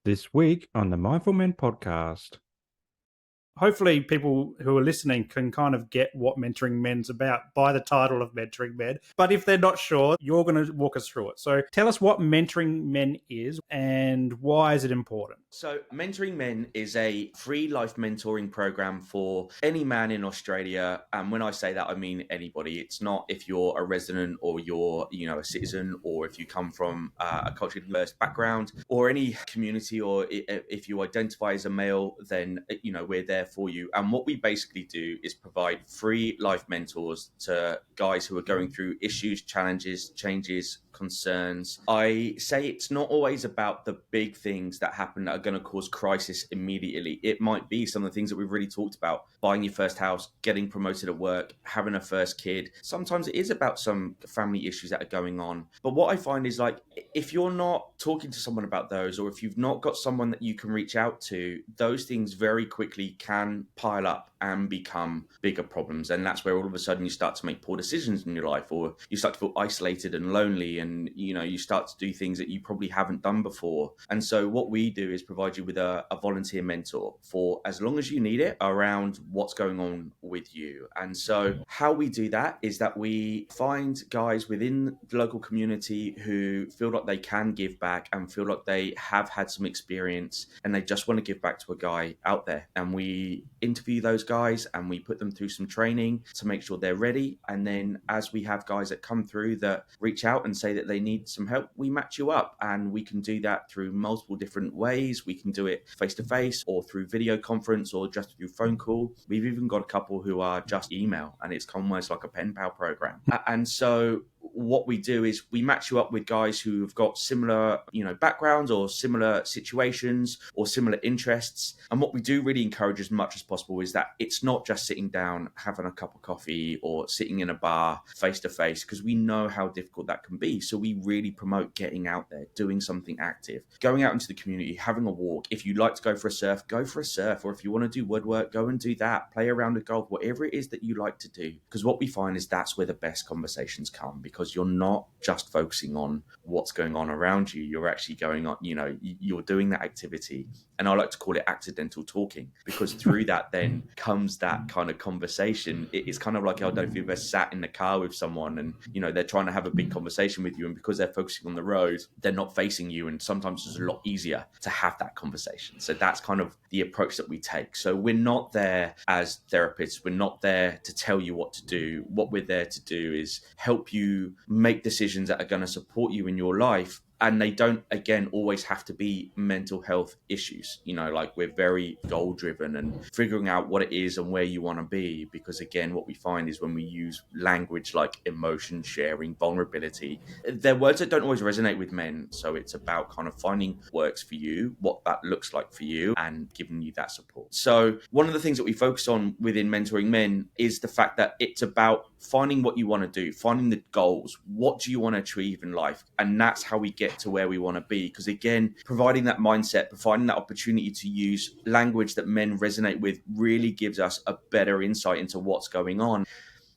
This week on the Mindful Men podcast. Hopefully people who are listening can kind of get what Mentoring Men's about by the title of Mentoring Men. But if they're not sure, you're going to walk us through it. So tell us what Mentoring Men is and why is it important? So Mentoring Men is a free life mentoring program for any man in Australia. And when I say that, I mean anybody. It's not if you're a resident or you're, a citizen, or if you come from a culturally diverse background or any community, or if you identify as a male, then, we're there for you. And what we basically do is provide free life mentors to guys who are going through issues, challenges, changes, concerns. I say it's not always about the big things that happen that are going to cause crisis immediately. It might be some of the things that we've really talked about: buying your first house, getting promoted at work, having a first kid. Sometimes it is about some family issues that are going on. But what I find is, like, if you're not talking to someone about those, or if you've not got someone that you can reach out to, those things very quickly can pile up and become bigger problems. And that's where all of a sudden you start to make poor decisions in your life, or you start to feel isolated and lonely, and you start to do things that you probably haven't done before. And so what we do is provide you with a volunteer mentor for as long as you need it around what's going on with you. And so how we do that is that we find guys within the local community who feel like they can give back and feel like they have had some experience and they just want to give back to a guy out there. And we interview those guys and we put them through some training to make sure they're ready. And then as we have guys that come through that reach out and say that they need some help, we match you up. And we can do that through multiple different ways. We can do it face to face or through video conference or just through phone call. We've even got a couple who are just email, and it's almost like a pen pal program. And so what we do is we match you up with guys who have got similar, backgrounds or similar situations or similar interests. And what we do really encourage as much as possible is that it's not just sitting down, having a cup of coffee or sitting in a bar face to face, because we know how difficult that can be. So we really promote getting out there, doing something active, going out into the community, having a walk. If you like to go for a surf, go for a surf. Or if you want to do woodwork, go and do that. Play around with golf, whatever it is that you like to do. Because what we find is that's where the best conversations come, because you're not just focusing on what's going on around you. You're actually going on, you're doing that activity. And I like to call it accidental talking, because through that then comes that kind of conversation. It's kind of like, I don't know if you've ever sat in the car with someone and, they're trying to have a big conversation with you. And because they're focusing on the road, they're not facing you. And sometimes it's a lot easier to have that conversation. So that's kind of the approach that we take. So we're not there as therapists. We're not there to tell you what to do. What we're there to do is help you make decisions that are going to support you in your life. And they don't, again, always have to be mental health issues. Like, we're very goal driven and figuring out what it is and where you want to be. Because again, what we find is when we use language like emotion sharing, vulnerability, they're words that don't always resonate with men. So it's about kind of finding what works for you, what that looks like for you, and giving you that support. So one of the things that we focus on within Mentoring Men is the fact that it's about finding what you want to do, finding the goals. What do you want to achieve in life? And that's how we get to where we want to be. Because again, providing that mindset, providing that opportunity to use language that men resonate with really gives us a better insight into what's going on.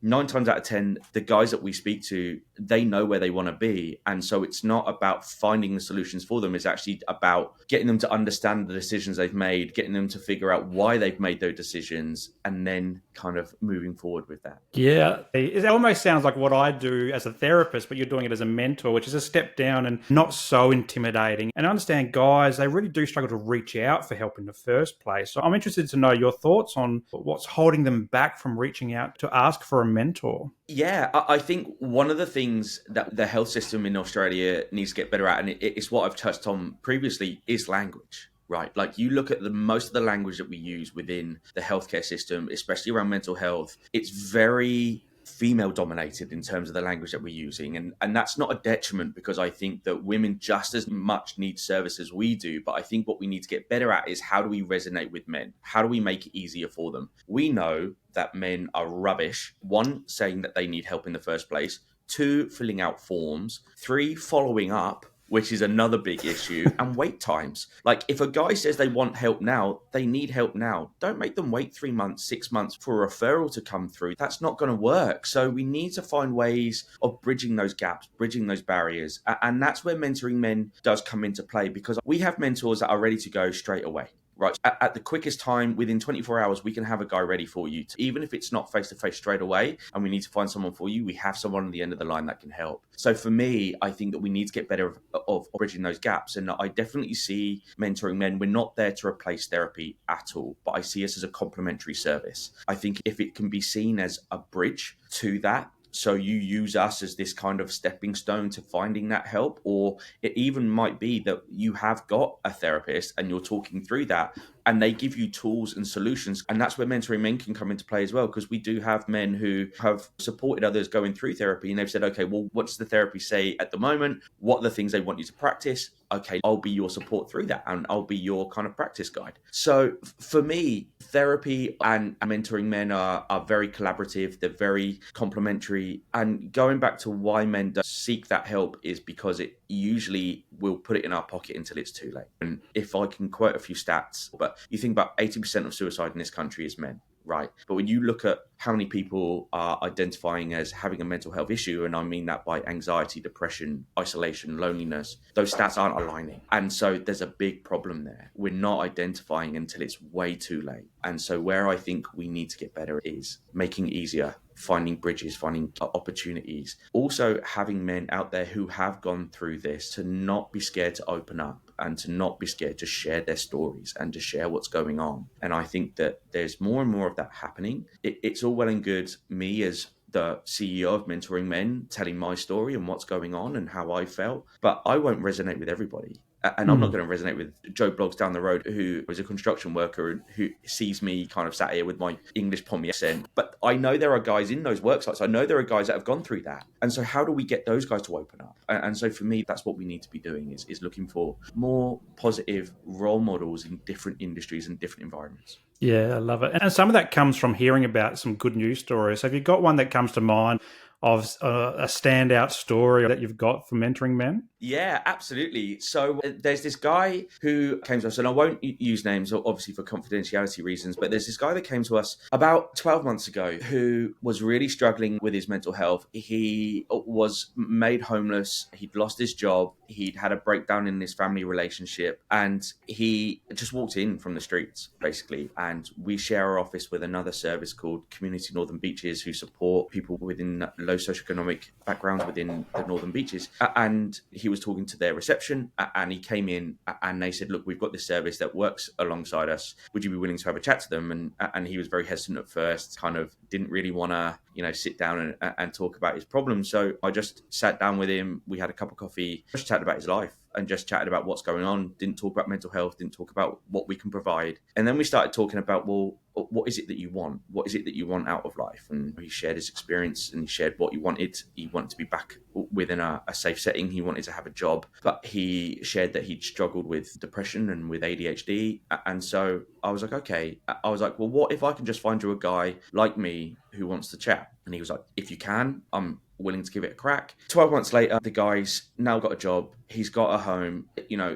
9 times out of 10, the guys that we speak to, they know where they want to be. And so it's not about finding the solutions for them. It's actually about getting them to understand the decisions they've made, getting them to figure out why they've made those decisions, and then kind of moving forward with that. Yeah, it almost sounds like what I do as a therapist, but you're doing it as a mentor, which is a step down and not so intimidating. And I understand guys, they really do struggle to reach out for help in the first place. So I'm interested to know your thoughts on what's holding them back from reaching out to ask for a mentor. Yeah, I think one of the things that the health system in Australia needs to get better at, and it's what I've touched on previously, is language. Right. Like, you look at most of the language that we use within the healthcare system, especially around mental health, it's very female dominated in terms of the language that we're using. And that's not a detriment, because I think that women just as much need service as we do. But I think what we need to get better at is, how do we resonate with men? How do we make it easier for them? We know that men are rubbish. 1, saying that they need help in the first place. 2, filling out forms. 3, following up which is another big issue, and wait times. Like, if a guy says they want help now, they need help now. Don't make them wait 3 months, 6 months for a referral to come through. That's not going to work. So we need to find ways of bridging those gaps, bridging those barriers. And that's where mentoring men does come into play, because we have mentors that are ready to go straight away. Right. At the quickest time, within 24 hours, we can have a guy ready for you. Even if it's not face-to-face straight away and we need to find someone for you, we have someone on the end of the line that can help. So for me, I think that we need to get better of bridging those gaps. And I definitely see mentoring men. We're not there to replace therapy at all, but I see us as a complementary service. I think if it can be seen as a bridge to that, so you use us as this kind of stepping stone to finding that help, or it even might be that you have got a therapist and you're talking through that and they give you tools and solutions. And that's where mentoring men can come into play as well, because we do have men who have supported others going through therapy, and they've said, okay, well, what does the therapy say at the moment? What are the things they want you to practice? Okay, I'll be your support through that, and I'll be your kind of practice guide. So for me, therapy and mentoring men are very collaborative. They're very complementary. And going back to why men don't seek that help is because it usually will put it in our pocket until it's too late. And if I can quote a few stats, but you think about 80% of suicide in this country is men. Right. But when you look at how many people are identifying as having a mental health issue, and I mean that by anxiety, depression, isolation, loneliness, those stats aren't aligning. And so there's a big problem there. We're not identifying until it's way too late. And so where I think we need to get better is making it easier, finding bridges, finding opportunities. Also having men out there who have gone through this to not be scared to open up and to not be scared to share their stories and to share what's going on. And I think that there's more and more of that happening. It's all well and good me as the CEO of Mentoring Men telling my story and what's going on and how I felt, but I won't resonate with everybody. And I'm not going to resonate with Joe Bloggs down the road, who is a construction worker who sees me kind of sat here with my English pommy accent. But I know there are guys in those work sites. I know there are guys that have gone through that. And so how do we get those guys to open up? And so for me, that's what we need to be doing is looking for more positive role models in different industries and different environments. Yeah, I love it. And some of that comes from hearing about some good news stories. Have you got one that comes to mind of a standout story that you've got for mentoring men? Yeah, absolutely. So there's this guy who came to us, and I won't use names, obviously for confidentiality reasons, but there's this guy that came to us about 12 months ago who was really struggling with his mental health. He was made homeless. He'd lost his job. He'd had a breakdown in his family relationship, and he just walked in from the streets, basically. And we share our office with another service called Community Northern Beaches, who support people within low socioeconomic backgrounds within the Northern Beaches. And he was talking to their reception, and he came in and they said, look, we've got this service that works alongside us. Would you be willing to have a chat to them? And he was very hesitant at first, kind of didn't really want to, sit down and talk about his problems. So I just sat down with him. We had a cup of coffee, just chatted about his life and just chatted about what's going on. Didn't talk about mental health, didn't talk about what we can provide. And then we started talking about, well, what is it that you want? What is it that you want out of life? And he shared his experience and he shared what he wanted. He wanted to be back within a safe setting. He wanted to have a job, but he shared that he'd struggled with depression and with ADHD. And so I was like, okay. I was like, well, what if I can just find you a guy like me who wants to chat? And he was like, if you can, I'm willing to give it a crack. 12 months later, the guy's now got a job. He's got a home.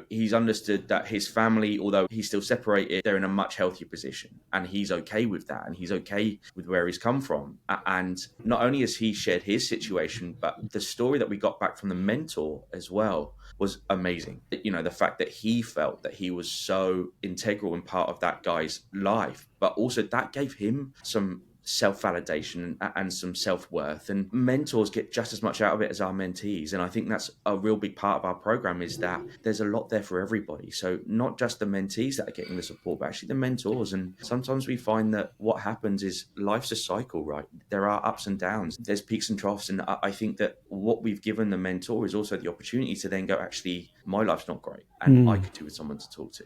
He's understood that his family, although he's still separated, they're in a much healthier position. And he's okay with that. And he's okay with where he's come from. And not only has he shared his situation, but the story that we got back from the mentor as well was amazing. The fact that he felt that he was so integral and part of that guy's life, but also that gave him some self-validation and some self-worth. And mentors get just as much out of it as our mentees. And I think that's a real big part of our program, is that there's a lot there for everybody. So not just the mentees that are getting the support, but actually the mentors. And sometimes we find that what happens is life's a cycle, right? There are ups and downs, there's peaks and troughs. And I think that what we've given the mentor is also the opportunity to then go, actually, my life's not great and I could do with someone to talk to.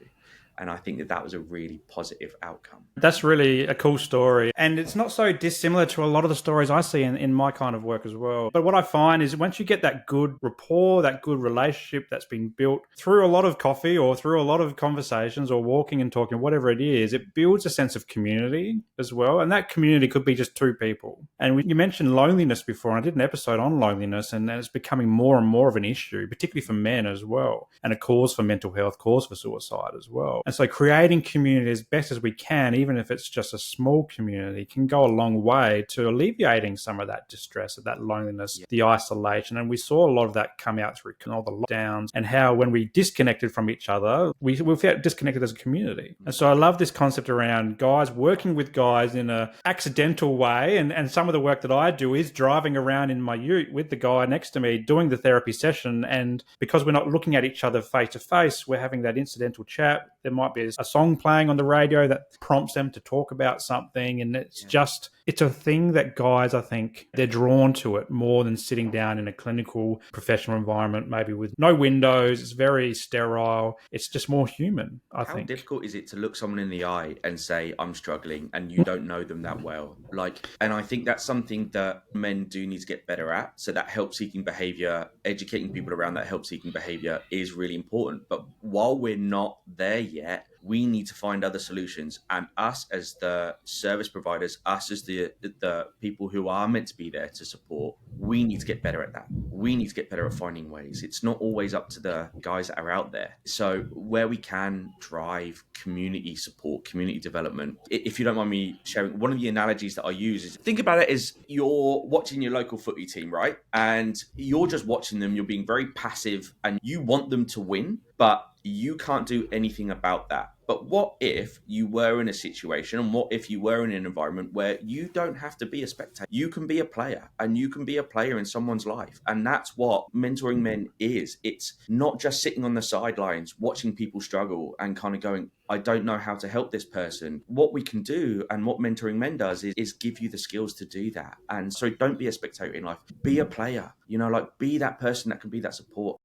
And I think that was a really positive outcome. That's really a cool story. And it's not so dissimilar to a lot of the stories I see in my kind of work as well. But what I find is once you get that good rapport, that good relationship that's been built through a lot of coffee or through a lot of conversations or walking and talking, whatever it is, it builds a sense of community as well. And that community could be just two people. And you mentioned loneliness before, and I did an episode on loneliness, and it's becoming more and more of an issue, particularly for men as well, and a cause for mental health, cause for suicide as well. And so creating community as best as we can, even if it's just a small community, can go a long way to alleviating some of that distress, of that loneliness, the isolation. And we saw a lot of that come out through all the lockdowns, and how when we disconnected from each other, we felt disconnected as a community. And so I love this concept around guys working with guys in an accidental way. And some of the work that I do is driving around in my ute with the guy next to me doing the therapy session. And because we're not looking at each other face to face, we're having that incidental chat. There might be a song playing on the radio that prompts them to talk about something. And it's a thing that guys, I think, they're drawn to it more than sitting down in a clinical professional environment, maybe with no windows. It's very sterile. It's just more human, I think. How difficult is it to look someone in the eye and say, I'm struggling, and you don't know them that well? And I think that's something that men do need to get better at. So that help-seeking behavior, educating people around that help-seeking behavior is really important. But while we're not there yet, we need to find other solutions. And us as the service providers, us as the people who are meant to be there to support, we need to get better at that. We need to get better at finding ways. It's not always up to the guys that are out there. So where we can drive community support, community development, if you don't mind me sharing, one of the analogies that I use is, think about it as you're watching your local footy team, right? And you're just watching them, you're being very passive, and you want them to win, but you can't do anything about that. But what if you were in a situation, and what if you were in an environment where you don't have to be a spectator? You can be a player, and you can be a player in someone's life. And that's what mentoring men is. It's not just sitting on the sidelines, watching people struggle and kind of going, I don't know how to help this person. What we can do, and what mentoring men does, is give you the skills to do that. And so don't be a spectator in life. Be a player, be that person that can be that support.